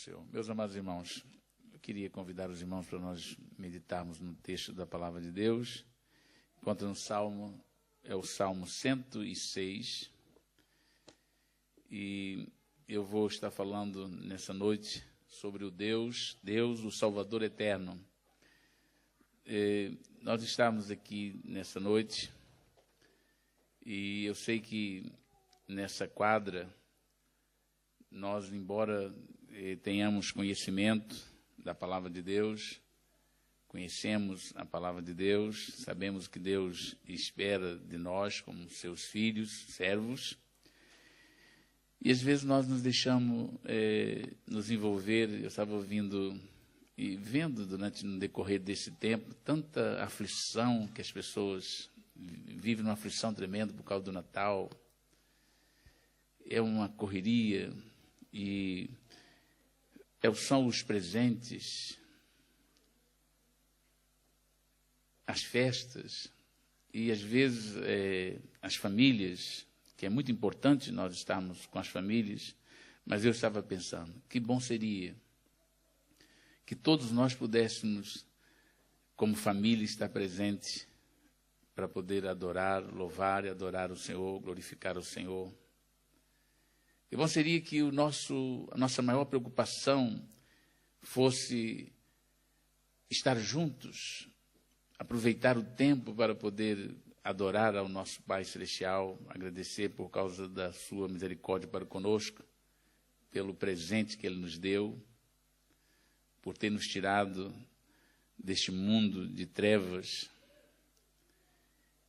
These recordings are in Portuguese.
Senhor. Meus amados irmãos, eu queria convidar os irmãos para nós meditarmos no texto da Palavra de Deus. Enquanto no Salmo, é o Salmo 106. E eu vou estar falando nessa noite sobre o Deus, o Salvador eterno. Nós estamos aqui nessa noite e eu sei que nessa quadra nós, embora tenhamos conhecimento da Palavra de Deus, conhecemos a Palavra de Deus, sabemos que Deus espera de nós como seus filhos, servos, e às vezes nós nos deixamos nos envolver. Eu estava ouvindo e vendo no decorrer desse tempo tanta aflição que as pessoas vivem, uma aflição tremenda por causa do Natal. É uma correria e são os presentes, as festas e às vezes as famílias, que é muito importante nós estarmos com as famílias, mas eu estava pensando, que bom seria que todos nós pudéssemos, como família, estar presente para poder adorar, louvar e adorar o Senhor, glorificar o Senhor. Que bom seria que a nossa maior preocupação fosse estar juntos, aproveitar o tempo para poder adorar ao nosso Pai Celestial, agradecer por causa da sua misericórdia para conosco, pelo presente que Ele nos deu, por ter nos tirado deste mundo de trevas.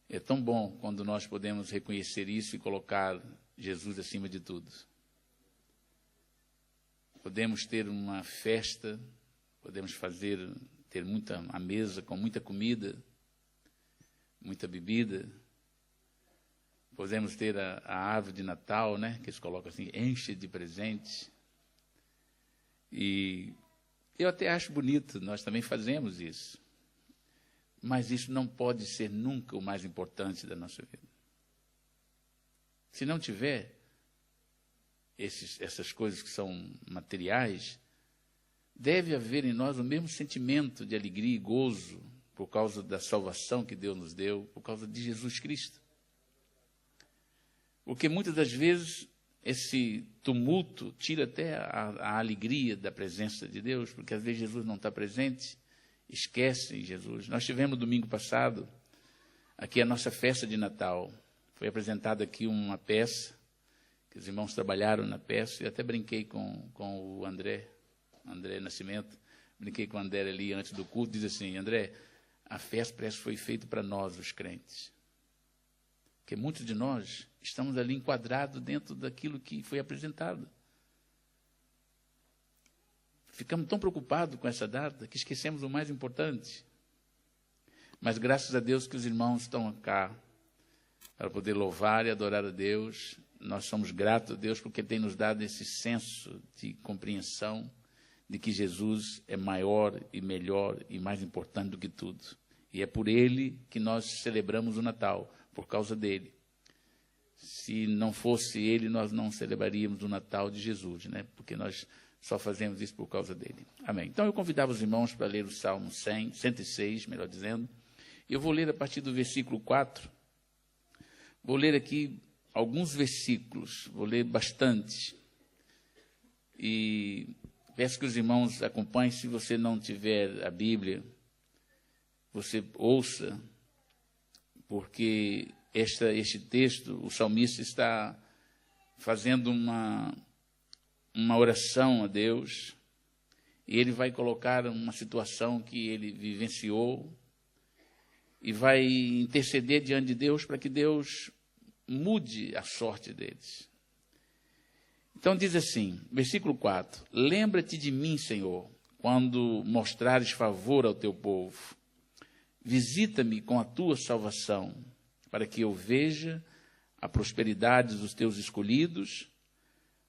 É tão bom quando nós podemos reconhecer isso e colocar Jesus acima de tudo. Podemos ter uma festa, podemos ter a mesa com muita comida, muita bebida. Podemos ter a árvore de Natal, né, que eles colocam assim, enche de presentes. E eu até acho bonito, nós também fazemos isso. Mas isso não pode ser nunca o mais importante da nossa vida. Se não tiver essas coisas que são materiais, deve haver em nós o mesmo sentimento de alegria e gozo por causa da salvação que Deus nos deu, por causa de Jesus Cristo. Porque muitas das vezes esse tumulto tira até a alegria da presença de Deus, porque às vezes Jesus não está presente, esquecem Jesus. Nós tivemos domingo passado aqui a nossa festa de Natal. Foi apresentada aqui uma peça, que os irmãos trabalharam na peça, e até brinquei com o André Nascimento, brinquei com o André ali antes do culto, diz assim, André, a festa parece que foi feita para nós, os crentes. Porque muitos de nós estamos ali enquadrados dentro daquilo que foi apresentado. Ficamos tão preocupados com essa data que esquecemos o mais importante. Mas graças a Deus que os irmãos estão cá para poder louvar e adorar a Deus. Nós somos gratos a Deus porque Ele tem nos dado esse senso de compreensão de que Jesus é maior e melhor e mais importante do que tudo. E é por Ele que nós celebramos o Natal, por causa dEle. Se não fosse Ele, nós não celebraríamos o Natal de Jesus, né? Porque nós só fazemos isso por causa dEle. Amém. Então eu convidava os irmãos para ler o Salmo 106, melhor dizendo. Eu vou ler a partir do versículo 4. Vou ler aqui alguns versículos, vou ler bastante. E peço que os irmãos acompanhem. Se você não tiver a Bíblia, você ouça, porque este texto, o salmista está fazendo uma oração a Deus, e ele vai colocar uma situação que ele vivenciou, e vai interceder diante de Deus para que Deus mude a sorte deles. Então diz assim, versículo 4, lembra-te de mim, Senhor, quando mostrares favor ao teu povo. Visita-me com a tua salvação, para que eu veja a prosperidade dos teus escolhidos,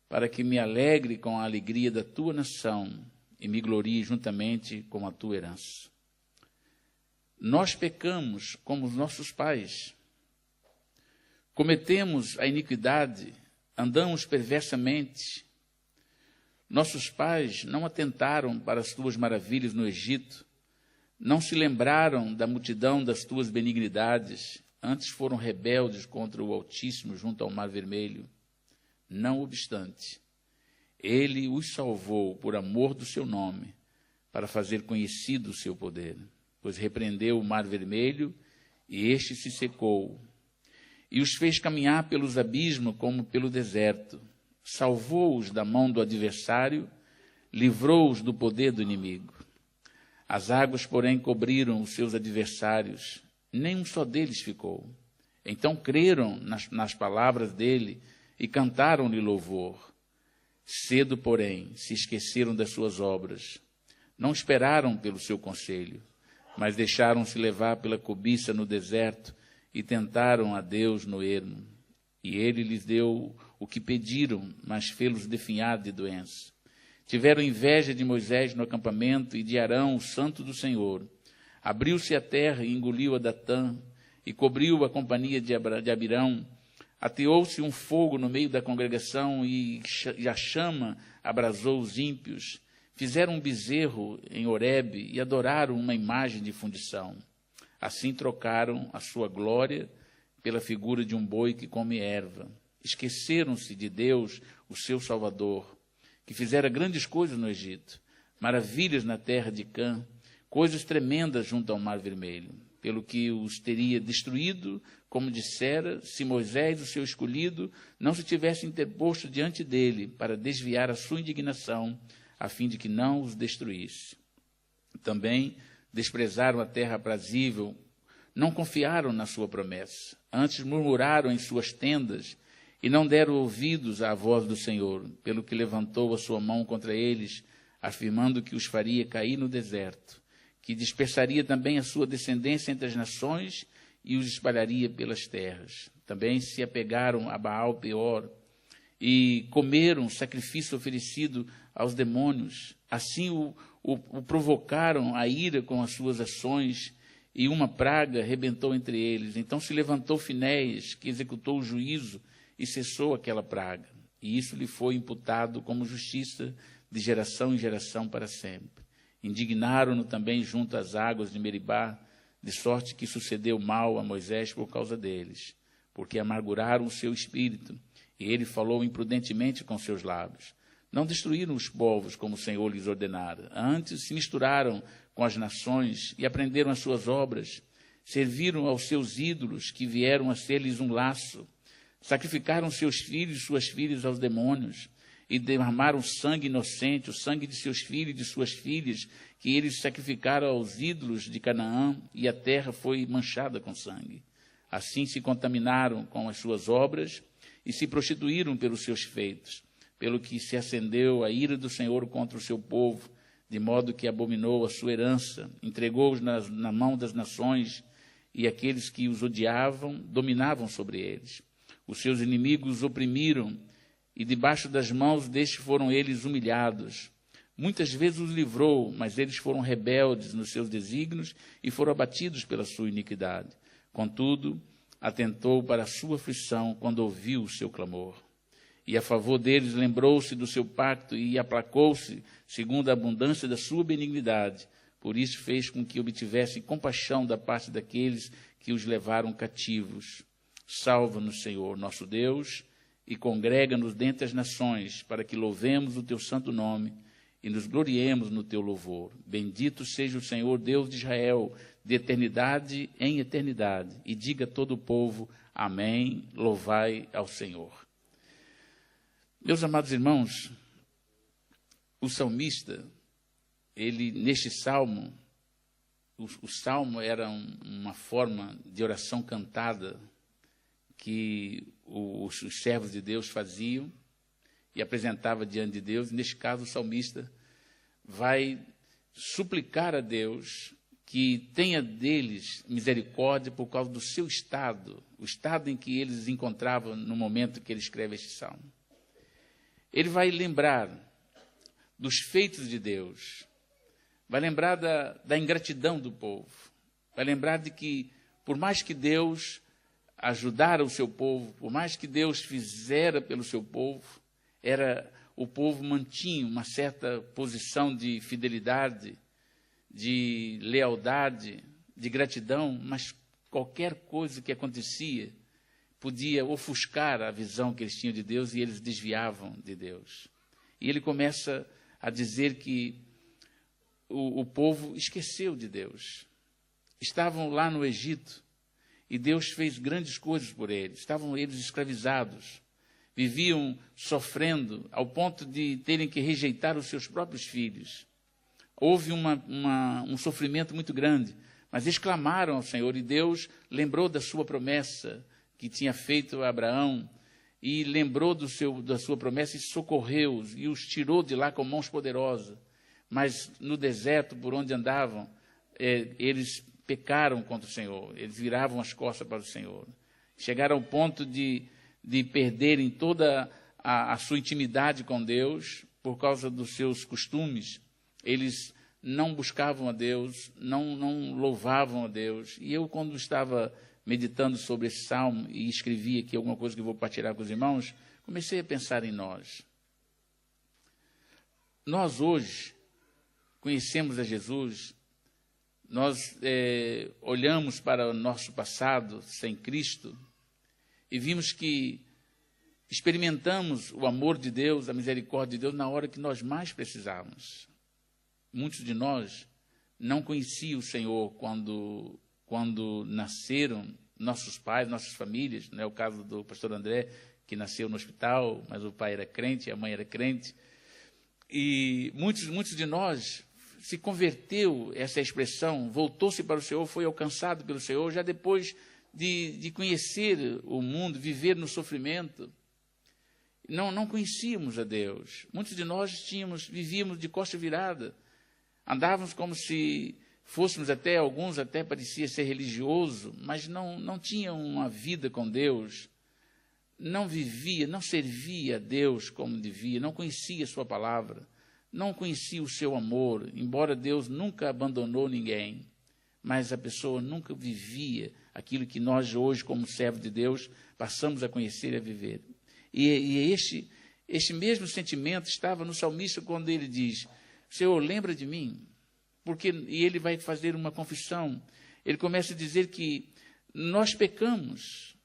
para que me alegre com a alegria da tua nação e me glorie juntamente com a tua herança. Nós pecamos como os nossos pais. Cometemos a iniquidade, andamos perversamente. Nossos pais não atentaram para as tuas maravilhas no Egito, não se lembraram da multidão das tuas benignidades, antes foram rebeldes contra o Altíssimo junto ao Mar Vermelho. Não obstante, ele os salvou por amor do seu nome, para fazer conhecido o seu poder, pois repreendeu o Mar Vermelho, e este se secou, e os fez caminhar pelos abismos como pelo deserto. Salvou-os da mão do adversário, livrou-os do poder do inimigo. As águas, porém, cobriram os seus adversários, nem um só deles ficou. Então creram nas palavras dele e cantaram-lhe louvor. Cedo, porém, se esqueceram das suas obras. Não esperaram pelo seu conselho, mas deixaram-se levar pela cobiça no deserto e tentaram a Deus no ermo. E ele lhes deu o que pediram, mas fê-los definhar de doença. Tiveram inveja de Moisés no acampamento e de Arão, o santo do Senhor. Abriu-se a terra e engoliu a Datã, e cobriu a companhia de Abirão. Ateou-se um fogo no meio da congregação, e a chama abrasou os ímpios. Fizeram um bezerro em Horebe e adoraram uma imagem de fundição. Assim trocaram a sua glória pela figura de um boi que come erva. Esqueceram-se de Deus, o seu Salvador, que fizera grandes coisas no Egito, maravilhas na terra de Cã, coisas tremendas junto ao Mar Vermelho, pelo que os teria destruído, como dissera, se Moisés, o seu escolhido, não se tivesse interposto diante dele para desviar a sua indignação, a fim de que não os destruísse. Também desprezaram a terra aprazível, não confiaram na sua promessa, antes murmuraram em suas tendas e não deram ouvidos à voz do Senhor, pelo que levantou a sua mão contra eles, afirmando que os faria cair no deserto, que dispersaria também a sua descendência entre as nações e os espalharia pelas terras. Também se apegaram a Baal Peor e comeram sacrifício oferecido aos demônios. Assim o provocaram a ira com as suas ações, e uma praga rebentou entre eles. Então se levantou Finéias, que executou o juízo, e cessou aquela praga. E isso lhe foi imputado como justiça de geração em geração para sempre. Indignaram-no também junto às águas de Meribá, de sorte que sucedeu mal a Moisés por causa deles, porque amarguraram o seu espírito, e ele falou imprudentemente com seus lábios. Não destruíram os povos como o Senhor lhes ordenara. Antes se misturaram com as nações e aprenderam as suas obras. Serviram aos seus ídolos, que vieram a ser-lhes um laço. Sacrificaram seus filhos e suas filhas aos demônios e derramaram sangue inocente, o sangue de seus filhos e de suas filhas, que eles sacrificaram aos ídolos de Canaã, e a terra foi manchada com sangue. Assim se contaminaram com as suas obras e se prostituíram pelos seus feitos, pelo que se acendeu a ira do Senhor contra o seu povo, de modo que abominou a sua herança, entregou-os na mão das nações, e aqueles que os odiavam dominavam sobre eles. Os seus inimigos os oprimiram, e debaixo das mãos destes foram eles humilhados. Muitas vezes os livrou, mas eles foram rebeldes nos seus desígnios e foram abatidos pela sua iniquidade. Contudo, atentou para a sua aflição quando ouviu o seu clamor. E a favor deles lembrou-se do seu pacto e aplacou-se segundo a abundância da sua benignidade. Por isso fez com que obtivessem compaixão da parte daqueles que os levaram cativos. Salva-nos, Senhor, nosso Deus, e congrega-nos dentre as nações, para que louvemos o teu santo nome e nos gloriemos no teu louvor. Bendito seja o Senhor, Deus de Israel, de eternidade em eternidade. E diga todo o povo, amém, louvai ao Senhor. Meus amados irmãos, o salmista, ele, neste salmo, o salmo era uma forma de oração cantada que os servos de Deus faziam e apresentava diante de Deus. Neste caso, o salmista vai suplicar a Deus que tenha deles misericórdia por causa do seu estado, o estado em que eles se encontravam no momento que ele escreve este salmo. Ele vai lembrar dos feitos de Deus, vai lembrar da ingratidão do povo, vai lembrar de que, por mais que Deus ajudara o seu povo, por mais que Deus fizera pelo seu povo, era o povo mantinha uma certa posição de fidelidade, de lealdade, de gratidão, mas qualquer coisa que acontecia podia ofuscar a visão que eles tinham de Deus e eles desviavam de Deus. E ele começa a dizer que o povo esqueceu de Deus. Estavam lá no Egito e Deus fez grandes coisas por eles. Estavam eles escravizados, viviam sofrendo ao ponto de terem que rejeitar os seus próprios filhos. Houve um sofrimento muito grande, mas eles clamaram ao Senhor e Deus lembrou da sua promessa que tinha feito a Abraão e lembrou da sua promessa e socorreu-os e os tirou de lá com mãos poderosas. Mas no deserto por onde andavam, eles pecaram contra o Senhor, eles viravam as costas para o Senhor. Chegaram ao ponto de perderem toda a sua intimidade com Deus por causa dos seus costumes. Eles não buscavam a Deus, não louvavam a Deus. E eu, quando estava meditando sobre esse salmo e escrevi aqui alguma coisa que eu vou partilhar com os irmãos, comecei a pensar em nós. Nós hoje conhecemos a Jesus, nós olhamos para o nosso passado sem Cristo e vimos que experimentamos o amor de Deus, a misericórdia de Deus na hora que nós mais precisávamos. Muitos de nós não conheciam o Senhor quando nasceram, nossos pais, nossas famílias, não é o caso do pastor André, que nasceu no hospital, mas o pai era crente, a mãe era crente. E muitos de nós se converteu, essa expressão, voltou-se para o Senhor, foi alcançado pelo Senhor, já depois de conhecer o mundo, viver no sofrimento. Não conhecíamos a Deus. Muitos de nós vivíamos de costa virada. Andávamos como se fôssemos alguns até parecia ser religioso, mas não tinham uma vida com Deus. Não vivia, não servia a Deus como devia, não conhecia a sua palavra, não conhecia o seu amor, embora Deus nunca abandonou ninguém, mas a pessoa nunca vivia aquilo que nós hoje, como servos de Deus, passamos a conhecer e a viver. E este mesmo sentimento estava no salmista quando ele diz, Senhor, lembra de mim, e ele vai fazer uma confissão. Ele começa a dizer que nós pecamos,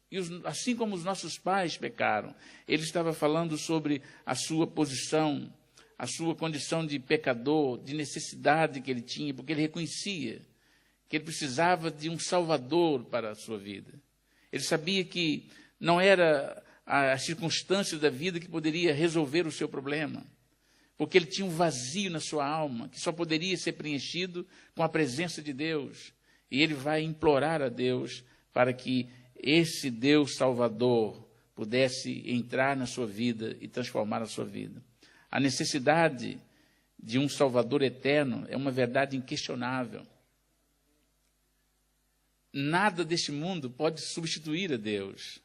e assim como os nossos pais pecaram. Ele estava falando sobre a sua posição, a sua condição de pecador, de necessidade que ele tinha, porque ele reconhecia que ele precisava de um Salvador para a sua vida. Ele sabia que não era a circunstância da vida que poderia resolver o seu problema, porque ele tinha um vazio na sua alma, que só poderia ser preenchido com a presença de Deus. E ele vai implorar a Deus para que esse Deus Salvador pudesse entrar na sua vida e transformar a sua vida. A necessidade de um Salvador eterno é uma verdade inquestionável. Nada deste mundo pode substituir a Deus.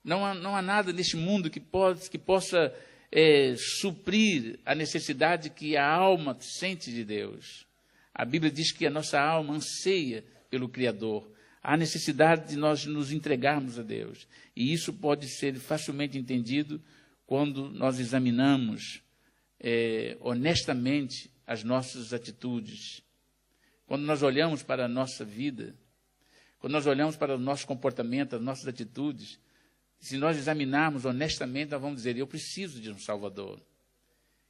Não há nada neste mundo que possa suprir a necessidade que a alma sente de Deus. A Bíblia diz que a nossa alma anseia pelo Criador. Há necessidade de nós nos entregarmos a Deus. E isso pode ser facilmente entendido quando nós examinamos honestamente as nossas atitudes. Quando nós olhamos para a nossa vida, quando nós olhamos para o nosso comportamento, as nossas atitudes, se nós examinarmos honestamente, nós vamos dizer, eu preciso de um Salvador.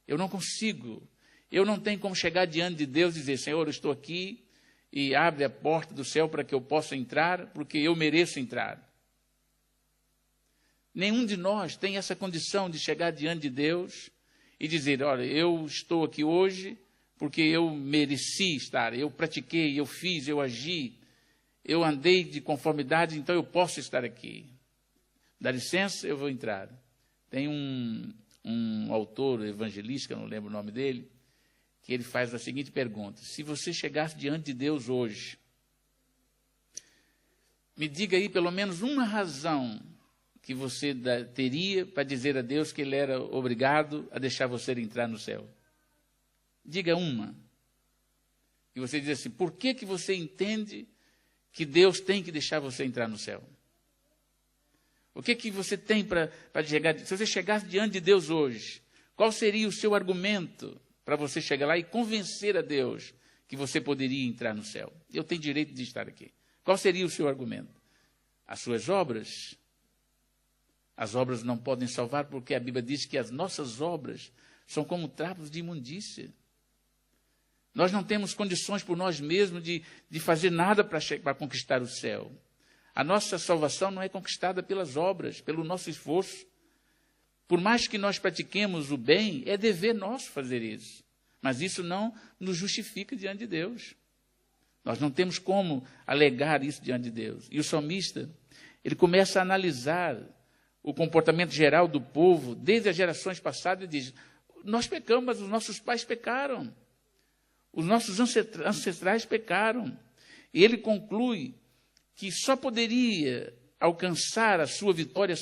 Eu não consigo, eu não tenho como chegar diante de Deus e dizer, Senhor, eu estou aqui, e abre a porta do céu para que eu possa entrar, porque eu mereço entrar. Nenhum de nós tem essa condição de chegar diante de Deus e dizer, olha, eu estou aqui hoje porque eu mereci estar, eu pratiquei, eu fiz, eu agi, eu andei de conformidade, então eu posso estar aqui. Dá licença, eu vou entrar. Tem um autor evangelista, não lembro o nome dele, que ele faz a seguinte pergunta, se você chegasse diante de Deus hoje, me diga aí pelo menos uma razão que você teria para dizer a Deus que Ele era obrigado a deixar você entrar no céu. Diga uma. E você diz assim, por que você entende que Deus tem que deixar você entrar no céu? O que você tem para chegar? Se você chegasse diante de Deus hoje, qual seria o seu argumento para você chegar lá e convencer a Deus que você poderia entrar no céu? Eu tenho direito de estar aqui. Qual seria o seu argumento? As suas obras? As obras não podem salvar, porque a Bíblia diz que as nossas obras são como trapos de imundícia. Nós não temos condições por nós mesmos de fazer nada para conquistar o céu. A nossa salvação não é conquistada pelas obras, pelo nosso esforço. Por mais que nós pratiquemos o bem, é dever nosso fazer isso. Mas isso não nos justifica diante de Deus. Nós não temos como alegar isso diante de Deus. E o salmista, ele começa a analisar o comportamento geral do povo, desde as gerações passadas, e diz: nós pecamos, mas os nossos pais pecaram. Os nossos ancestrais pecaram. E ele conclui que só poderia alcançar a sua vitória,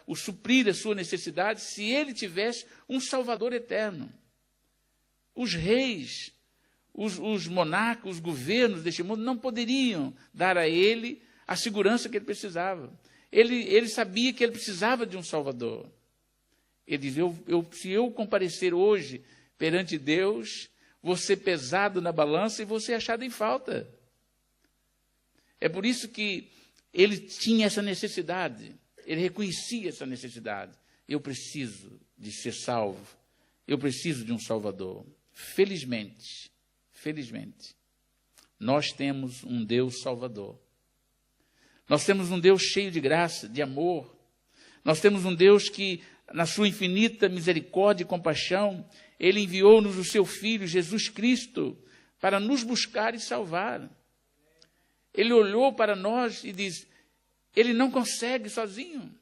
o suprir a sua necessidade, se ele tivesse um Salvador eterno. Os reis, os monarcas, os governos deste mundo não poderiam dar a ele a segurança que ele precisava. Ele sabia que ele precisava de um Salvador. Ele diz: se eu comparecer hoje perante Deus, vou ser pesado na balança e vou ser achado em falta. É por isso que ele tinha essa necessidade, ele reconhecia essa necessidade. Eu preciso de ser salvo, eu preciso de um Salvador. Felizmente, nós temos um Deus Salvador. Nós temos um Deus cheio de graça, de amor. Nós temos um Deus que, na sua infinita misericórdia e compaixão, ele enviou-nos o seu Filho, Jesus Cristo, para nos buscar e salvar. Ele olhou para nós e diz: ele não consegue sozinho.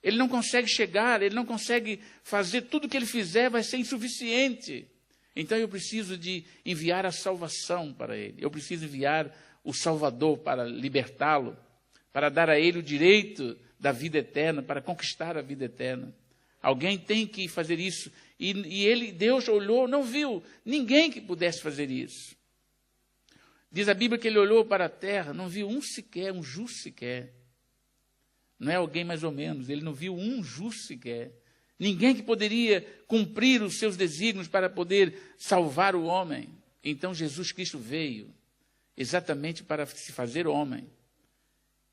Ele não consegue chegar, ele não consegue fazer tudo o que ele fizer, vai ser insuficiente. Então eu preciso de enviar a salvação para ele. Eu preciso enviar o Salvador para libertá-lo, para dar a ele o direito da vida eterna, para conquistar a vida eterna. Alguém tem que fazer isso. E Deus olhou, não viu ninguém que pudesse fazer isso. Diz a Bíblia que ele olhou para a terra, não viu um sequer, um justo sequer. Não é alguém mais ou menos, ele não viu um justo sequer. Ninguém que poderia cumprir os seus desígnios para poder salvar o homem. Então Jesus Cristo veio exatamente para se fazer homem.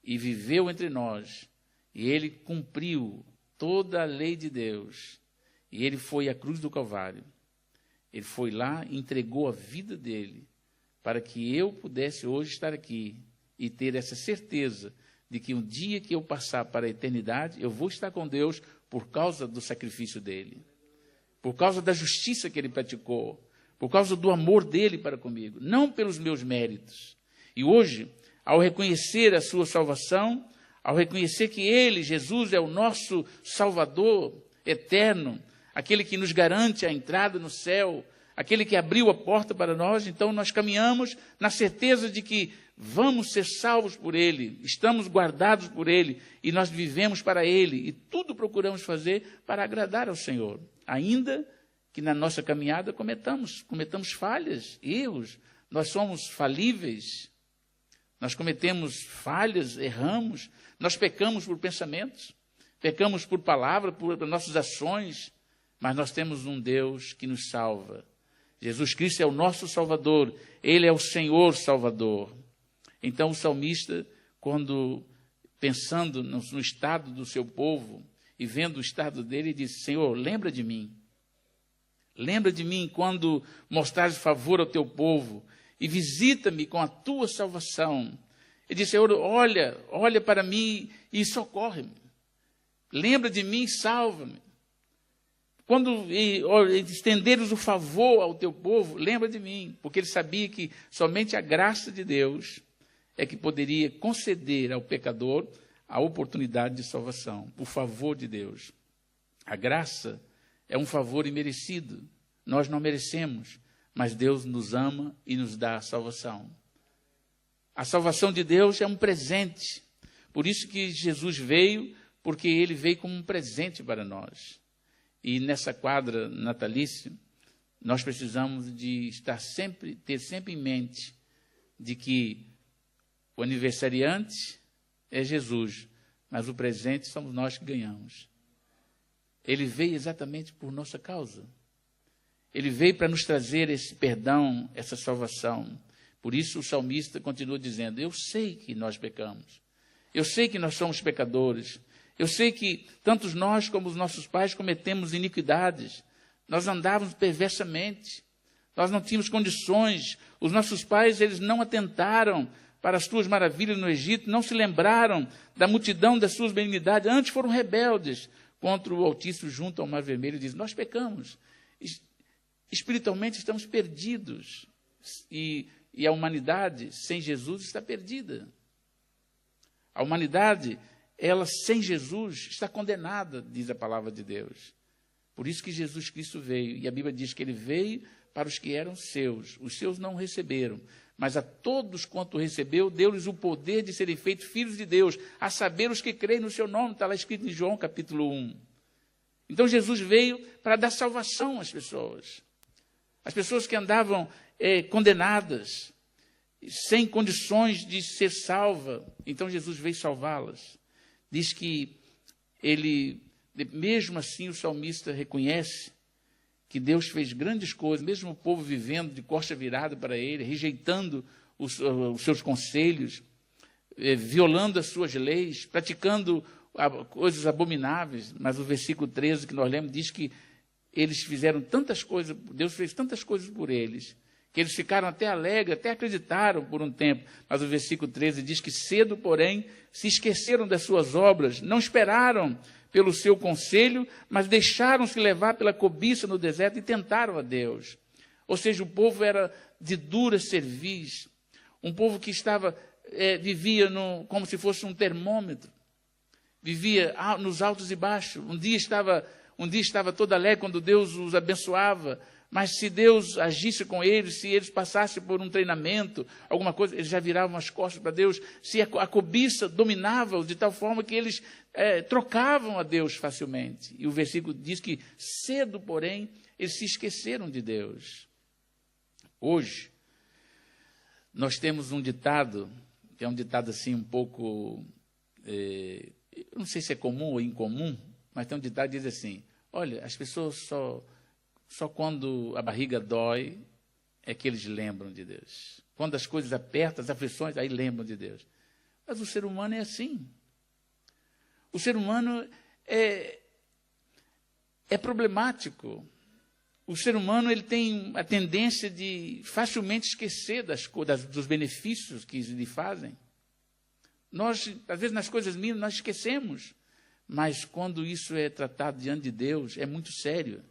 E viveu entre nós. E ele cumpriu toda a lei de Deus. E ele foi à cruz do Calvário. Ele foi lá e entregou a vida dele para que eu pudesse hoje estar aqui e ter essa certeza de que um dia que eu passar para a eternidade, eu vou estar com Deus por causa do sacrifício dele, por causa da justiça que ele praticou, por causa do amor dele para comigo, não pelos meus méritos. E hoje, ao reconhecer a sua salvação, ao reconhecer que ele, Jesus, é o nosso Salvador eterno, aquele que nos garante a entrada no céu, aquele que abriu a porta para nós, então nós caminhamos na certeza de que vamos ser salvos por ele, estamos guardados por ele, e nós vivemos para ele, e tudo procuramos fazer para agradar ao Senhor, ainda que na nossa caminhada cometamos falhas, erros, nós somos falíveis, nós cometemos falhas, erramos, nós pecamos por pensamentos, pecamos por palavra, por nossas ações, mas nós temos um Deus que nos salva. Jesus Cristo é o nosso Salvador, ele é o Senhor Salvador. Então o salmista, quando pensando no estado do seu povo e vendo o estado dele, diz: Senhor, lembra de mim quando mostrares favor ao teu povo e visita-me com a tua salvação. Ele diz: Senhor, olha para mim e socorre-me, lembra de mim e salva-me. Quando estenderes o favor ao teu povo, lembra de mim, porque ele sabia que somente a graça de Deus é que poderia conceder ao pecador a oportunidade de salvação, o favor de Deus. A graça é um favor imerecido, nós não merecemos, mas Deus nos ama e nos dá a salvação. A salvação de Deus é um presente, por isso que Jesus veio, porque ele veio como um presente para nós. E nessa quadra natalícia, nós precisamos de ter sempre em mente de que o aniversariante é Jesus, mas o presente somos nós que ganhamos. Ele veio exatamente por nossa causa. Ele veio para nos trazer esse perdão, essa salvação. Por isso o salmista continua dizendo, eu sei que nós pecamos. Eu sei que nós somos pecadores. Eu sei que tanto nós como os nossos pais cometemos iniquidades. Nós andávamos perversamente. Nós não tínhamos condições. Os nossos pais, eles não atentaram para as tuas maravilhas no Egito, não se lembraram da multidão das suas benignidades. Antes foram rebeldes contra o Altíssimo junto ao Mar Vermelho. Diz, nós pecamos. Espiritualmente estamos perdidos. E a humanidade sem Jesus está perdida. A humanidade, ela sem Jesus, está condenada, diz a palavra de Deus. Por isso que Jesus Cristo veio. E a Bíblia diz que ele veio para os que eram seus. Os seus não receberam. Mas a todos quanto recebeu, deu-lhes o poder de serem feitos filhos de Deus, a saber os que creem no seu nome. Está lá escrito em João capítulo 1. Então Jesus veio para dar salvação às pessoas. As pessoas que andavam condenadas, sem condições de ser salva. Então Jesus veio salvá-las. Diz que ele, mesmo assim o salmista reconhece que Deus fez grandes coisas, mesmo o povo vivendo de costa virada para ele, rejeitando os seus conselhos, violando as suas leis, praticando coisas abomináveis. Mas o versículo 13 que nós lemos diz que eles fizeram tantas coisas, Deus fez tantas coisas por eles, que eles ficaram até alegres, até acreditaram por um tempo. Mas o versículo 13 diz que cedo, porém, se esqueceram das suas obras, não esperaram pelo seu conselho, mas deixaram-se levar pela cobiça no deserto e tentaram a Deus. Ou seja, o povo era de dura cerviz, um povo que vivia como se fosse um termômetro, vivia nos altos e baixos. Um dia estava todo alegre quando Deus os abençoava, mas se Deus agisse com eles, se eles passassem por um treinamento, alguma coisa, eles já viravam as costas para Deus. Se a cobiça dominava-os de tal forma que eles trocavam a Deus facilmente. E o versículo diz que cedo, porém, eles se esqueceram de Deus. Hoje, nós temos um ditado, que é um ditado assim um pouco, eu não sei se é comum ou incomum, mas tem um ditado que diz assim, olha, as pessoas só quando a barriga dói é que eles lembram de Deus. Quando as coisas apertam, as aflições, aí lembram de Deus. Mas o ser humano é assim. O ser humano é problemático. O ser humano ele tem a tendência de facilmente esquecer dos benefícios que lhe fazem. Nós, às vezes, nas coisas mínimas, nós esquecemos. Mas quando isso é tratado diante de Deus, é muito sério.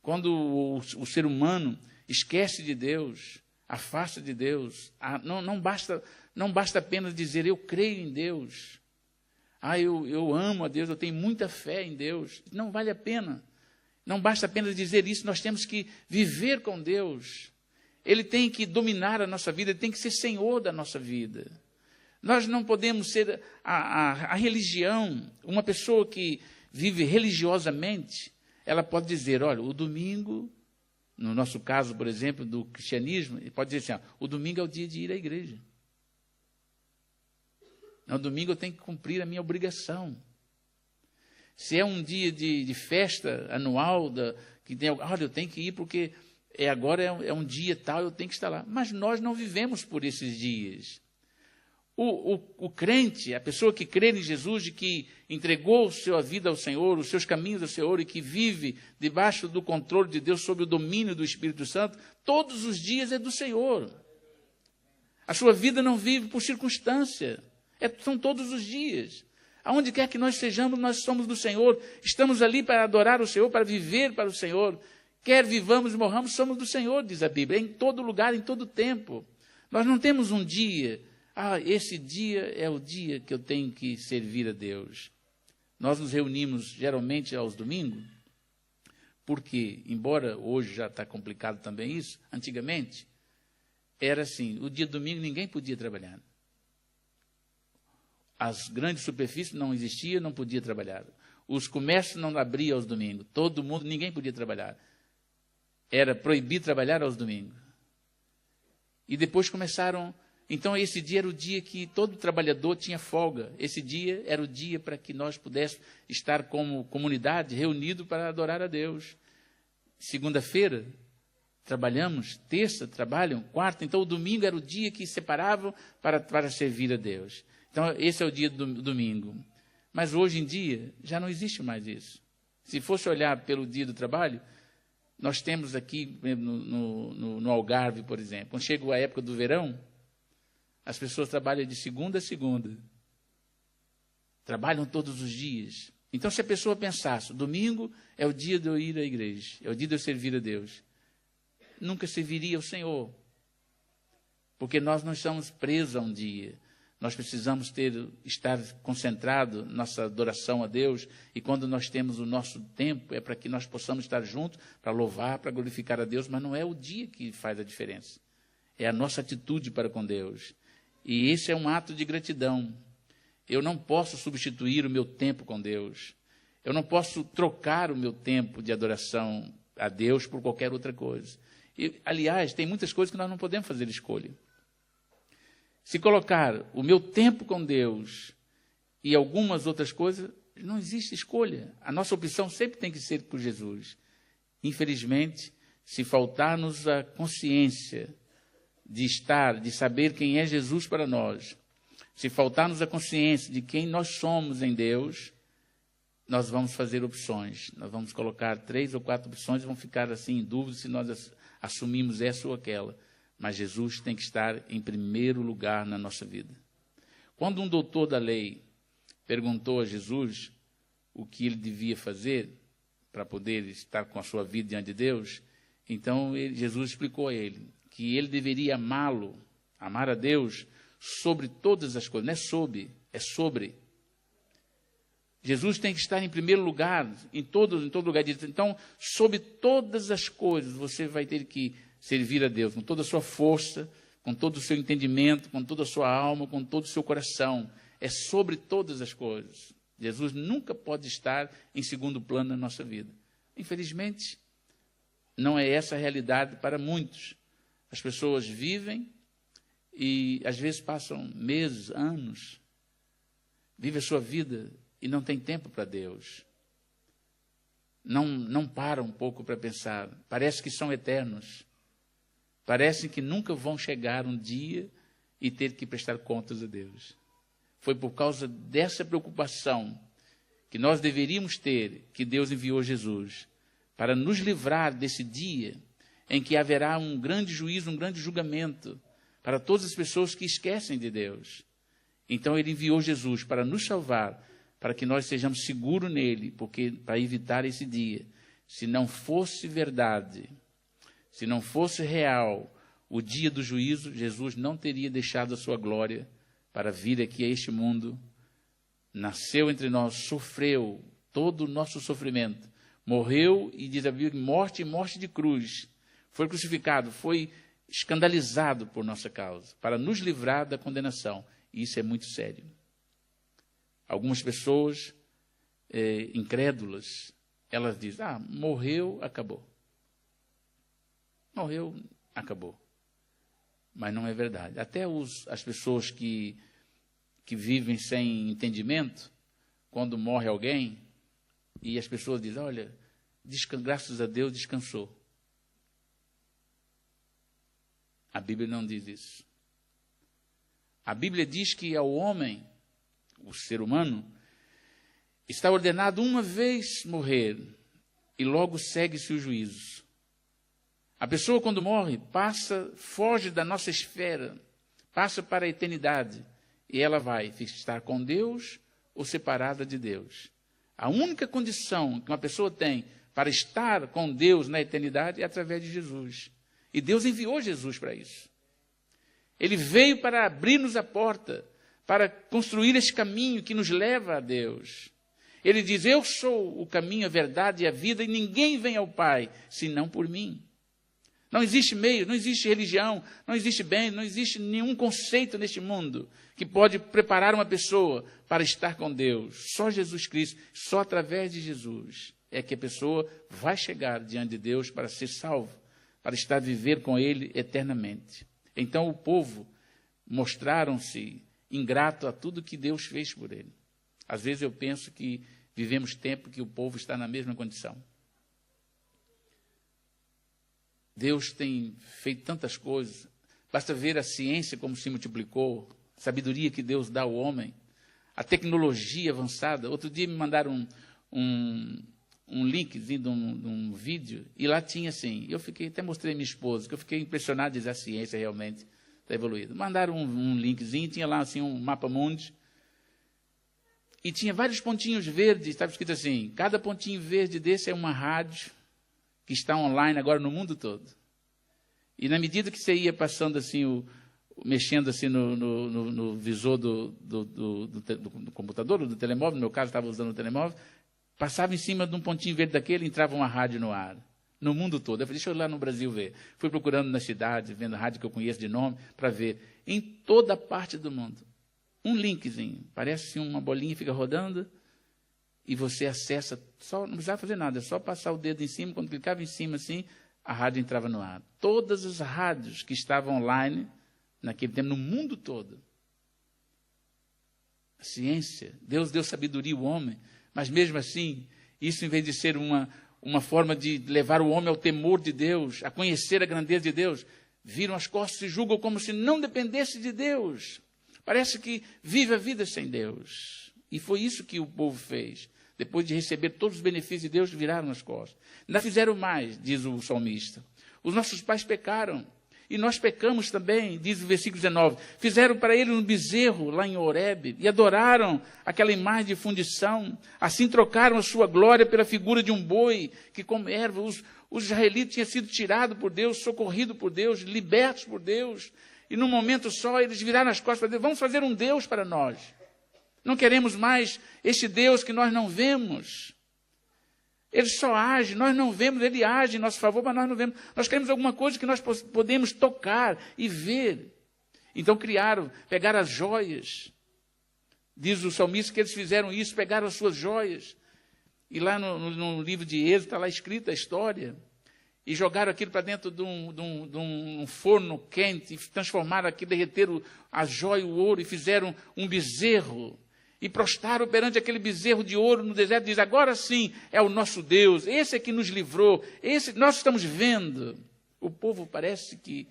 Quando o ser humano esquece de Deus, afasta de Deus, não basta apenas dizer, eu creio em Deus. Eu amo a Deus, eu tenho muita fé em Deus. Não vale a pena. Não basta apenas dizer isso, nós temos que viver com Deus. Ele tem que dominar a nossa vida, ele tem que ser Senhor da nossa vida. Nós não podemos ser a religião. Uma pessoa que vive religiosamente, ela pode dizer, olha, o domingo, no nosso caso, por exemplo, do cristianismo, ele pode dizer assim, o domingo é o dia de ir à igreja. No domingo eu tenho que cumprir a minha obrigação. Se é um dia de festa anual, olha, eu tenho que ir porque agora é um dia tal, eu tenho que estar lá. Mas nós não vivemos por esses dias. O crente, a pessoa que crê em Jesus, de que entregou sua vida ao Senhor, os seus caminhos ao Senhor e que vive debaixo do controle de Deus, sob o domínio do Espírito Santo, todos os dias é do Senhor. A sua vida não vive por circunstância, são todos os dias. Aonde quer que nós sejamos, nós somos do Senhor, estamos ali para adorar o Senhor, para viver para o Senhor. Quer vivamos e morramos, somos do Senhor, diz a Bíblia, em todo lugar, em todo tempo. Nós não temos um dia, esse dia é o dia que eu tenho que servir a Deus. Nós nos reunimos geralmente aos domingos, porque, embora hoje já está complicado também isso, antigamente, era assim, o dia de domingo ninguém podia trabalhar. As grandes superfícies não existiam, não podia trabalhar. Os comércios não abriam aos domingos. Todo mundo, ninguém podia trabalhar. Era proibido trabalhar aos domingos. E depois começaram Então, esse dia era o dia que todo trabalhador tinha folga. Esse dia era o dia para que nós pudéssemos estar como comunidade reunido para adorar a Deus. Segunda-feira, trabalhamos. Terça, trabalham. Quarta, então o domingo era o dia que separavam para servir a Deus. Então, esse é o dia do domingo. Mas hoje em dia, já não existe mais isso. Se fosse olhar pelo dia do trabalho, nós temos aqui no Algarve, por exemplo, quando chega a época do verão, as pessoas trabalham de segunda a segunda. Trabalham todos os dias. Então, se a pessoa pensasse, domingo é o dia de eu ir à igreja, é o dia de eu servir a Deus, nunca serviria ao Senhor. Porque nós não estamos presos a um dia. Nós precisamos estar concentrado nossa adoração a Deus, e quando nós temos o nosso tempo, é para que nós possamos estar juntos, para louvar, para glorificar a Deus, mas não é o dia que faz a diferença. É a nossa atitude para com Deus. E esse é um ato de gratidão. Eu não posso substituir o meu tempo com Deus. Eu não posso trocar o meu tempo de adoração a Deus por qualquer outra coisa. E, aliás, tem muitas coisas que nós não podemos fazer escolha. Se colocar o meu tempo com Deus e algumas outras coisas, não existe escolha. A nossa opção sempre tem que ser por Jesus. Infelizmente, se faltar-nos a consciência de saber quem é Jesus para nós, se faltar-nos a consciência de quem nós somos em Deus, nós vamos fazer opções. Nós vamos colocar 3 ou 4 opções e vamos ficar assim em dúvida se nós assumimos essa ou aquela. Mas Jesus tem que estar em primeiro lugar na nossa vida. Quando um doutor da lei perguntou a Jesus o que ele devia fazer para poder estar com a sua vida diante de Deus, então Jesus explicou a ele que ele deveria amar a Deus sobre todas as coisas. Não é sobre, é sobre. Jesus tem que estar em primeiro lugar, em todo lugar. Então, sobre todas as coisas, você vai ter que servir a Deus com toda a sua força, com todo o seu entendimento, com toda a sua alma, com todo o seu coração. É sobre todas as coisas. Jesus nunca pode estar em segundo plano na nossa vida. Infelizmente, não é essa a realidade para muitos. As pessoas vivem e às vezes passam meses, anos, vivem a sua vida e não tem tempo para Deus. Não param um pouco para pensar. Parece que são eternos. Parece que nunca vão chegar um dia e ter que prestar contas a Deus. Foi por causa dessa preocupação que nós deveríamos ter que Deus enviou Jesus para nos livrar desse dia em que haverá um grande juízo, um grande julgamento para todas as pessoas que esquecem de Deus. Então ele enviou Jesus para nos salvar, para que nós sejamos seguros nele, porque para evitar esse dia. Se não fosse verdade, se não fosse real o dia do juízo, Jesus não teria deixado a sua glória para vir aqui a este mundo, nasceu entre nós, sofreu todo o nosso sofrimento, morreu e diz a Bíblia, morte e morte de cruz, foi crucificado, foi escandalizado por nossa causa, para nos livrar da condenação. E isso é muito sério. Algumas pessoas incrédulas, elas dizem, morreu, acabou. Morreu, acabou. Mas não é verdade. Até as pessoas que vivem sem entendimento, quando morre alguém, e as pessoas dizem, olha, graças a Deus descansou. A Bíblia não diz isso. A Bíblia diz que ao homem, o ser humano, está ordenado uma vez morrer, e logo segue-se o juízo. A pessoa, quando morre, foge da nossa esfera, passa para a eternidade, e ela vai estar com Deus ou separada de Deus. A única condição que uma pessoa tem para estar com Deus na eternidade é através de Jesus. E Deus enviou Jesus para isso. Ele veio para abrir-nos a porta, para construir esse caminho que nos leva a Deus. Ele diz, eu sou o caminho, a verdade e a vida, e ninguém vem ao Pai, senão por mim. Não existe meio, não existe religião, não existe bem, não existe nenhum conceito neste mundo que pode preparar uma pessoa para estar com Deus. Só Jesus Cristo, só através de Jesus é que a pessoa vai chegar diante de Deus para ser salvo, para estar viver com Ele eternamente. Então o povo mostraram-se ingratos a tudo que Deus fez por ele. Às vezes eu penso que vivemos tempo que o povo está na mesma condição. Deus tem feito tantas coisas. Basta ver a ciência como se multiplicou, a sabedoria que Deus dá ao homem, a tecnologia avançada. Outro dia me mandaram um linkzinho de um vídeo, e lá tinha assim, eu fiquei, até mostrei a minha esposa, que eu fiquei impressionado de dizer a ciência realmente está evoluída. Mandaram um linkzinho, tinha lá assim um mapa mundi, e tinha vários pontinhos verdes, estava escrito assim, cada pontinho verde desse é uma rádio que está online agora no mundo todo. E na medida que você ia passando assim, mexendo assim no visor do computador, ou do telemóvel, no meu caso estava usando o telemóvel, passava em cima de um pontinho verde daquele e entrava uma rádio no ar, no mundo todo. Eu falei, deixa eu ir lá no Brasil ver. Fui procurando nas cidades, vendo a rádio que eu conheço de nome, para ver. Em toda parte do mundo. Um linkzinho, parece assim, uma bolinha fica rodando, e você acessa, só, não precisava fazer nada, é só passar o dedo em cima, quando clicava em cima assim, a rádio entrava no ar. Todas as rádios que estavam online, naquele tempo, no mundo todo. A ciência, Deus deu sabedoria ao homem, mas mesmo assim, isso em vez de ser uma forma de levar o homem ao temor de Deus, a conhecer a grandeza de Deus, viram as costas e julgam como se não dependesse de Deus. Parece que vive a vida sem Deus. E foi isso que o povo fez. Depois de receber todos os benefícios de Deus, viraram as costas. Ainda fizeram mais, diz o salmista. Os nossos pais pecaram. E nós pecamos também, diz o versículo 19. Fizeram para ele um bezerro lá em Horebe e adoraram aquela imagem de fundição. Assim trocaram a sua glória pela figura de um boi que come erva. Os israelitas tinham sido tirados por Deus, socorridos por Deus, libertos por Deus. E num momento só eles viraram as costas para Deus. Vamos fazer um Deus para nós. Não queremos mais este Deus que nós não vemos. Ele só age, nós não vemos, ele age em nosso favor, mas nós não vemos. Nós queremos alguma coisa que nós podemos tocar e ver. Então pegaram as joias. Diz o salmista que eles fizeram isso, pegaram as suas joias. E lá no livro de Êxodo está lá escrita a história. E jogaram aquilo para dentro de um forno quente, e transformaram aquilo, derreteram a joia, o ouro, e fizeram um bezerro. E prostraram perante aquele bezerro de ouro no deserto, diz, agora sim é o nosso Deus, esse é que nos livrou, esse nós estamos vendo. O povo parece que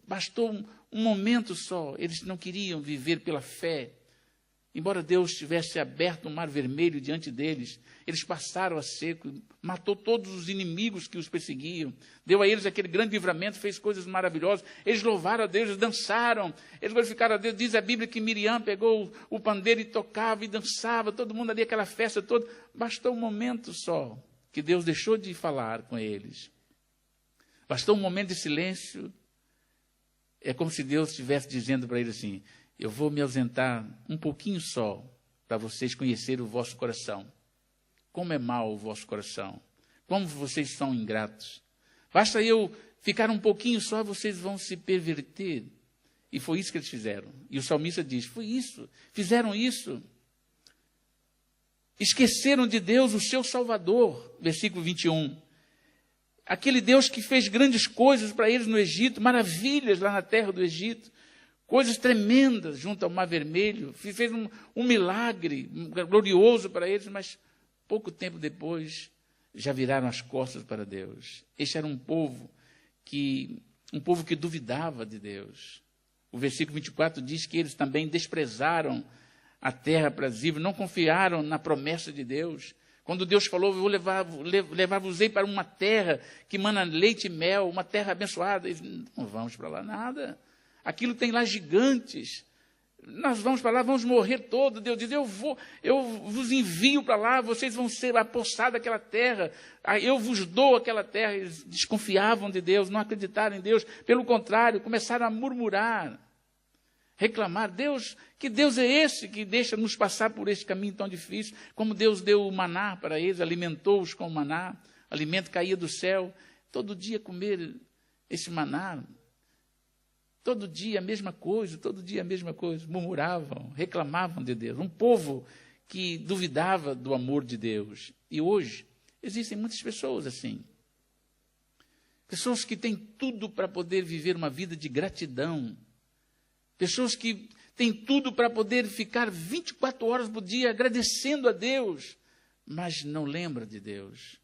bastou um momento só, eles não queriam viver pela fé. Embora Deus tivesse aberto o mar vermelho diante deles, eles passaram a seco, matou todos os inimigos que os perseguiam, deu a eles aquele grande livramento, fez coisas maravilhosas, eles louvaram a Deus, eles dançaram, eles glorificaram a Deus. Diz a Bíblia que Miriam pegou o pandeiro e tocava e dançava, todo mundo ali, aquela festa toda. Bastou um momento só, que Deus deixou de falar com eles. Bastou um momento de silêncio, é como se Deus estivesse dizendo para eles assim, eu vou me ausentar um pouquinho só, para vocês conhecerem o vosso coração. Como é mau o vosso coração. Como vocês são ingratos. Basta eu ficar um pouquinho só, vocês vão se perverter. E foi isso que eles fizeram. E o salmista diz, foi isso. Fizeram isso. Esqueceram de Deus, o seu Salvador. Versículo 21. Aquele Deus que fez grandes coisas para eles no Egito, maravilhas lá na terra do Egito. Coisas tremendas junto ao Mar Vermelho, fez um milagre glorioso para eles, mas pouco tempo depois já viraram as costas para Deus. Este era um povo que duvidava de Deus. O versículo 24 diz que eles também desprezaram a terra aprazível, não confiaram na promessa de Deus. Quando Deus falou, eu vou levar-vos-ei para uma terra que mana leite e mel, uma terra abençoada, eles, não vamos para lá nada. Aquilo tem lá gigantes. Nós vamos para lá, vamos morrer todos. Deus diz, eu vos envio para lá, vocês vão ser apossados daquela terra. Eu vos dou aquela terra. Eles desconfiavam de Deus, não acreditaram em Deus. Pelo contrário, começaram a murmurar, reclamar. Deus, que Deus é esse que deixa nos passar por esse caminho tão difícil? Como Deus deu o maná para eles, alimentou-os com o maná. Alimento caía do céu. Todo dia comer esse maná. Todo dia a mesma coisa, murmuravam, reclamavam de Deus. Um povo que duvidava do amor de Deus. E hoje existem muitas pessoas assim. Pessoas que têm tudo para poder viver uma vida de gratidão. Pessoas que têm tudo para poder ficar 24 horas por dia agradecendo a Deus, mas não lembram de Deus,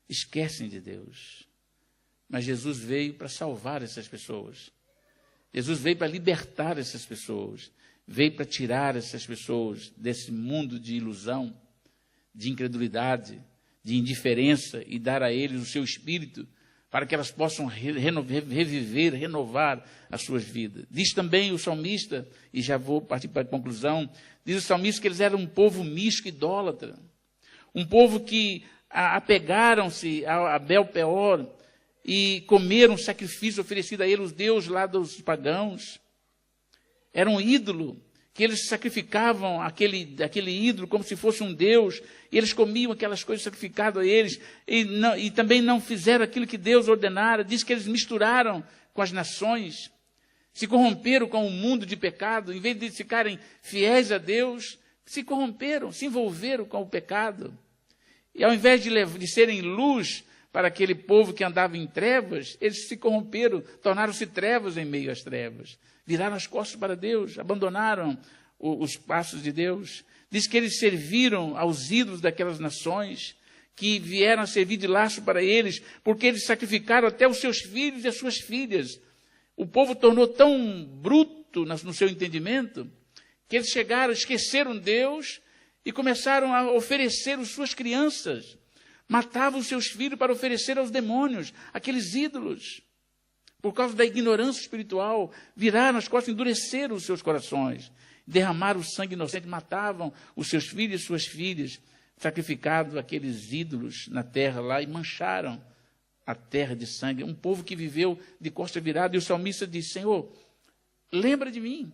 esquecem de Deus. Mas Jesus veio para salvar essas pessoas. Jesus veio para libertar essas pessoas. Veio para tirar essas pessoas desse mundo de ilusão, de incredulidade, de indiferença e dar a eles o seu espírito para que elas possam reviver, renovar as suas vidas. Diz também o salmista, e já vou partir para a conclusão, diz o salmista que eles eram um povo místico, idólatra, um povo que apegaram-se a Abel Peor e comeram o sacrifício oferecido a ele, os deuses lá dos pagãos. Era um ídolo, que eles sacrificavam aquele ídolo como se fosse um deus, e eles comiam aquelas coisas sacrificadas a eles, e também não fizeram aquilo que Deus ordenara. Diz que eles misturaram com as nações, se corromperam com o mundo de pecado, em vez de ficarem fiéis a Deus, se corromperam, se envolveram com o pecado. E ao invés de serem luz para aquele povo que andava em trevas, eles se corromperam, tornaram-se trevas em meio às trevas. Viraram as costas para Deus, abandonaram os passos de Deus. Diz que eles serviram aos ídolos daquelas nações, que vieram a servir de laço para eles, porque eles sacrificaram até os seus filhos e as suas filhas. O povo tornou tão bruto no seu entendimento, que eles esqueceram Deus e começaram a oferecer as suas crianças. Matavam os seus filhos para oferecer aos demônios, aqueles ídolos. Por causa da ignorância espiritual, viraram as costas, endureceram os seus corações, derramaram o sangue inocente, matavam os seus filhos e suas filhas, sacrificando aqueles ídolos na terra lá e mancharam a terra de sangue. Um povo que viveu de costa virada, e o salmista diz: Senhor, lembra de mim,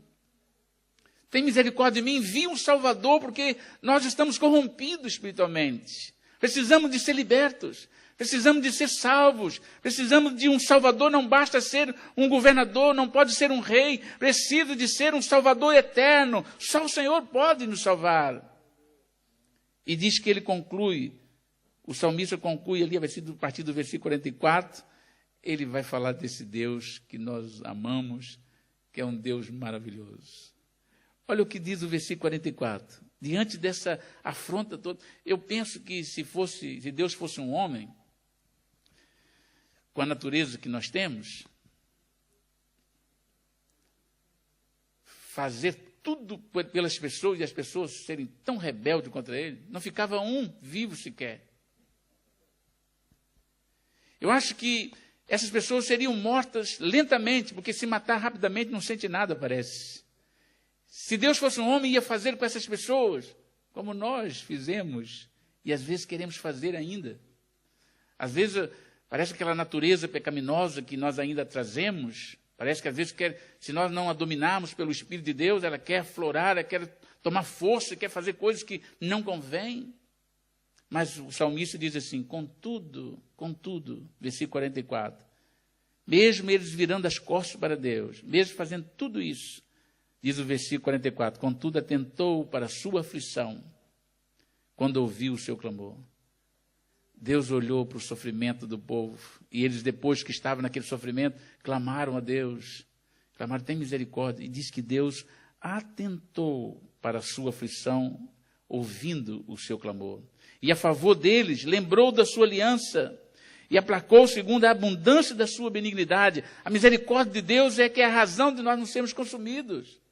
tem misericórdia de mim, envia um Salvador, porque nós estamos corrompidos espiritualmente, precisamos de ser libertos. Precisamos de ser salvos, precisamos de um Salvador, não basta ser um governador, não pode ser um rei, precisa de ser um Salvador eterno, só o Senhor pode nos salvar. E diz que ele conclui, o salmista conclui ali, a partir do versículo 44, ele vai falar desse Deus que nós amamos, que é um Deus maravilhoso. Olha o que diz o versículo 44, diante dessa afronta toda, eu penso que se Deus fosse um homem, com a natureza que nós temos, fazer tudo pelas pessoas e as pessoas serem tão rebeldes contra ele, não ficava um vivo sequer. Eu acho que essas pessoas seriam mortas lentamente, porque se matar rapidamente não sente nada, parece. Se Deus fosse um homem, ia fazer com essas pessoas, como nós fizemos, e às vezes queremos fazer ainda. Às vezes parece aquela natureza pecaminosa que nós ainda trazemos, parece que às vezes se nós não a dominarmos pelo Espírito de Deus, ela quer aflorar, ela quer tomar força, quer fazer coisas que não convêm. Mas o salmista diz assim: contudo, versículo 44, mesmo eles virando as costas para Deus, mesmo fazendo tudo isso, diz o versículo 44, contudo atentou para a sua aflição, quando ouviu o seu clamor. Deus olhou para o sofrimento do povo, e eles, depois que estavam naquele sofrimento, clamaram a Deus, clamaram: tem misericórdia, e diz que Deus atentou para a sua aflição, ouvindo o seu clamor, e a favor deles lembrou da sua aliança, e aplacou segundo a abundância da sua benignidade. A misericórdia de Deus é que é a razão de nós não sermos consumidos.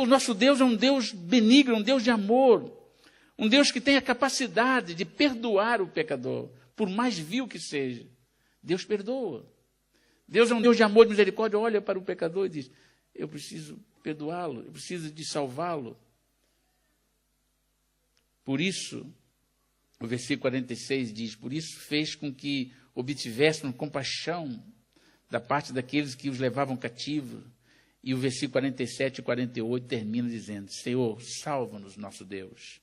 Nosso Deus é um Deus benigno, um Deus de amor, um Deus que tem a capacidade de perdoar o pecador, por mais vil que seja. Deus perdoa. Deus é um Deus de amor e misericórdia, olha para o pecador e diz: eu preciso perdoá-lo, eu preciso de salvá-lo. Por isso, o versículo 46 diz: por isso fez com que obtivéssemos compaixão da parte daqueles que os levavam cativos. E o versículo 47 e 48 termina dizendo: Senhor, salva-nos, nosso Deus.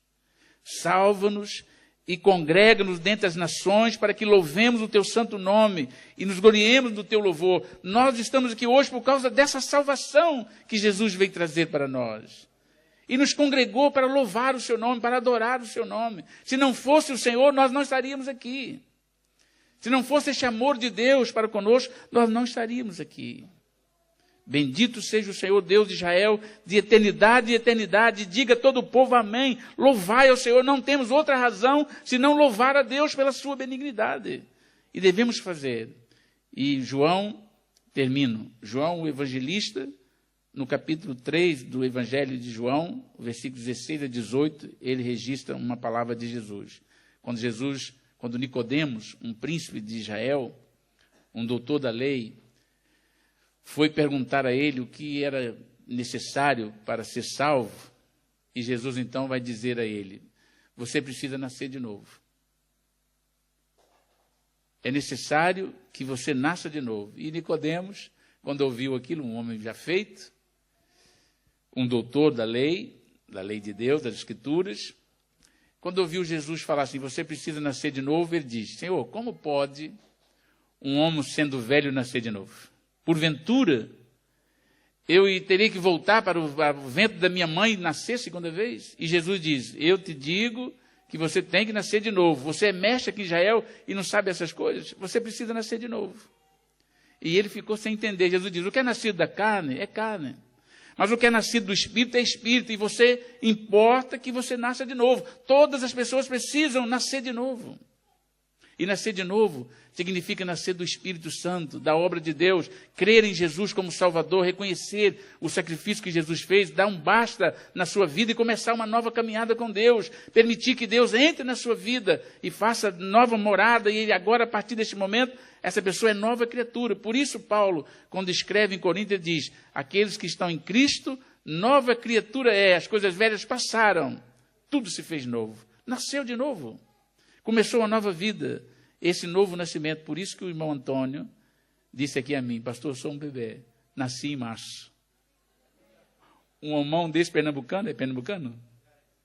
Salva-nos e congrega-nos dentre as nações, para que louvemos o teu santo nome e nos gloriemos do teu louvor. Nós estamos aqui hoje por causa dessa salvação que Jesus veio trazer para nós. E nos congregou para louvar o seu nome, para adorar o seu nome. Se não fosse o Senhor, nós não estaríamos aqui. Se não fosse esse amor de Deus para conosco, nós não estaríamos aqui. Bendito seja o Senhor Deus de Israel, de eternidade em eternidade. Diga todo o povo amém. Louvai ao Senhor. Não temos outra razão senão louvar a Deus pela sua benignidade. E devemos fazer. E João, termino. João, o evangelista, no capítulo 3 do Evangelho de João, versículos 16 a 18, ele registra uma palavra de Jesus. Quando Nicodemos, um príncipe de Israel, um doutor da lei, foi perguntar a ele o que era necessário para ser salvo, e Jesus então vai dizer a ele: você precisa nascer de novo. É necessário que você nasça de novo. E Nicodemos, quando ouviu aquilo, um homem já feito, um doutor da lei de Deus, das Escrituras, quando ouviu Jesus falar assim, você precisa nascer de novo, ele diz: Senhor, como pode um homem sendo velho nascer de novo? Porventura, eu teria que voltar para o ventre da minha mãe e nascer segunda vez? E Jesus diz: eu te digo que você tem que nascer de novo. Você é mestre aqui em Israel e não sabe essas coisas? Você precisa nascer de novo. E ele ficou sem entender. Jesus diz: o que é nascido da carne é carne. Mas o que é nascido do Espírito é Espírito. E você importa que você nasça de novo. Todas as pessoas precisam nascer de novo. E nascer de novo significa nascer do Espírito Santo, da obra de Deus, crer em Jesus como Salvador, reconhecer o sacrifício que Jesus fez, dar um basta na sua vida e começar uma nova caminhada com Deus, permitir que Deus entre na sua vida e faça nova morada, e agora, a partir deste momento, essa pessoa é nova criatura. Por isso, Paulo, quando escreve em Coríntios, ele diz: aqueles que estão em Cristo, nova criatura é, as coisas velhas passaram, tudo se fez novo, nasceu de novo. Começou uma nova vida, esse novo nascimento. Por isso que o irmão Antônio disse aqui a mim: pastor, eu sou um bebê, nasci em março. Um homão desse pernambucano, é pernambucano?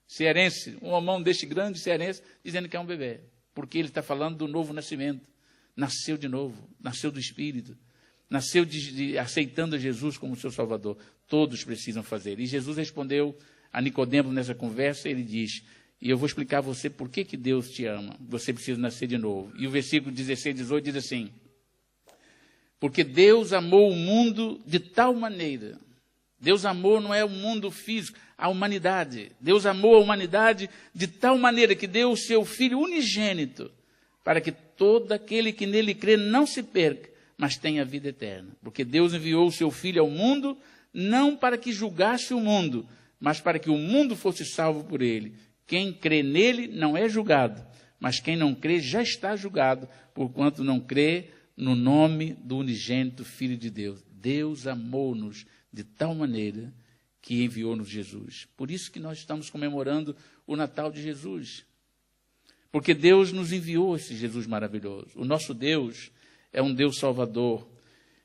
Cearense, um homão deste grande cearense, dizendo que é um bebê. Porque ele está falando do novo nascimento. Nasceu de novo, nasceu do Espírito, nasceu aceitando Jesus como seu Salvador. Todos precisam fazer. E Jesus respondeu a Nicodemos nessa conversa, ele diz: e eu vou explicar a você por que Deus te ama. Você precisa nascer de novo. E o versículo 16, 18 diz assim: porque Deus amou o mundo de tal maneira. Deus amou não é o mundo físico, a humanidade. Deus amou a humanidade de tal maneira que deu o seu Filho unigênito, para que todo aquele que nele crê não se perca, mas tenha vida eterna. Porque Deus enviou o seu Filho ao mundo, não para que julgasse o mundo, mas para que o mundo fosse salvo por ele. Quem crê nele não é julgado, mas quem não crê já está julgado, porquanto não crê no nome do unigênito Filho de Deus. Deus amou-nos de tal maneira que enviou-nos Jesus. Por isso que nós estamos comemorando o Natal de Jesus. Porque Deus nos enviou esse Jesus maravilhoso. O nosso Deus é um Deus salvador,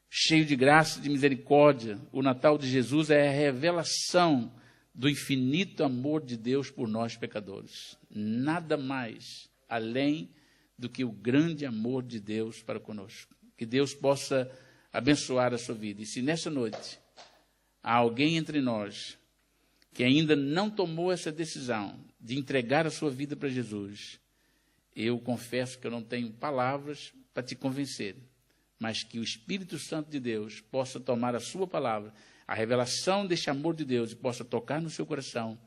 cheio de graça e de misericórdia. O Natal de Jesus é a revelação do infinito amor de Deus por nós pecadores. Nada mais além do que o grande amor de Deus para conosco. Que Deus possa abençoar a sua vida. E se nessa noite há alguém entre nós que ainda não tomou essa decisão de entregar a sua vida para Jesus, eu confesso que eu não tenho palavras para te convencer, mas que o Espírito Santo de Deus possa tomar a sua palavra, a revelação deste amor de Deus, e possa tocar no seu coração.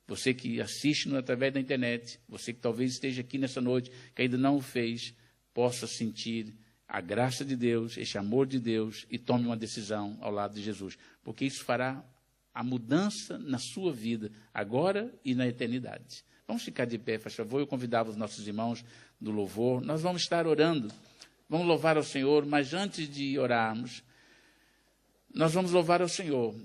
Você que assiste através da internet, você que talvez esteja aqui nessa noite, que ainda não o fez, possa sentir a graça de Deus, este amor de Deus, e tome uma decisão ao lado de Jesus. Porque isso fará a mudança na sua vida, agora e na eternidade. Vamos ficar de pé, faz favor. Eu convidava os nossos irmãos do louvor. Nós vamos estar orando, vamos louvar ao Senhor, mas antes de orarmos, nós vamos louvar ao Senhor.